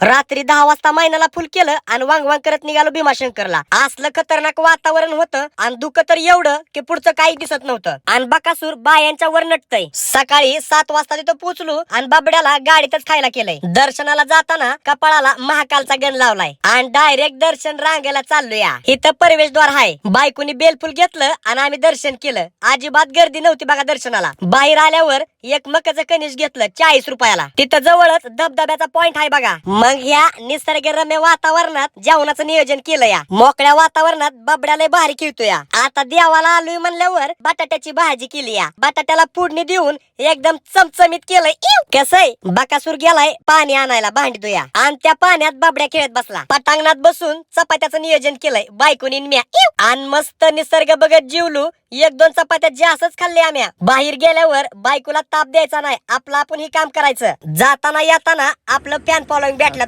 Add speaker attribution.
Speaker 1: रात्री 10 वाजता मैनाला फुल केलं आणि वांग वांग करत निघालो भीमाशंकरला. असलं खतरनाक वातावरण होतं आणि दुःख तर एवढं की पुढचं काही दिसत नव्हतं. आणि बकासूर बायांच्या वर नटतय. सकाळी 7 वाजता तिथं पोहोचलो आणि बाबड्याला गाडीतच खायला केलंय. दर्शनाला जाताना कपाळाला महाकालचा गण लावलाय आणि डायरेक्ट दर्शन रांगायला चाललोया. इथं प्रवेशद्वार आहे. बायकोनी बेलफुल घेतलं आणि आम्ही दर्शन केलं. अजिबात गर्दी नव्हती बघा दर्शनाला. बाहेर आल्यावर एक मकाचं कनिश घेतलं 40 रुपयाला. तिथं जवळच धबधब्याचा पॉइंट आहे बघा. मग ह्या निसर्गरम्य वातावरणात जेवणाचं नियोजन केलं या. मोकळ्या वातावरणात बाबड्याला भारी खेळतोया. आता देवाला आलोय म्हणल्यावर बटाट्याची भाजी केली या. बटाट्याला फोडणी देऊन एकदम चमचमीत केलंय. कसंय बकासूर गेलाय पाणी आणायला भांडतोया आणि त्या पाण्यात बाबड्या खेळत बसला. पटांगणात बसून चपात्याचं नियोजन केलंय बायकोनी म्या. आणि मस्त निसर्ग बघत जीवलो. 1-2 चपात्या जास्तच खाल्ल्या आम्ही. बाहेर गेल्यावर बायकोला ताप द्यायचा नाही. आपलं आपण हे काम करायचं. जाताना येताना आपलं फॅन फॉलोइंग भेटल्यात.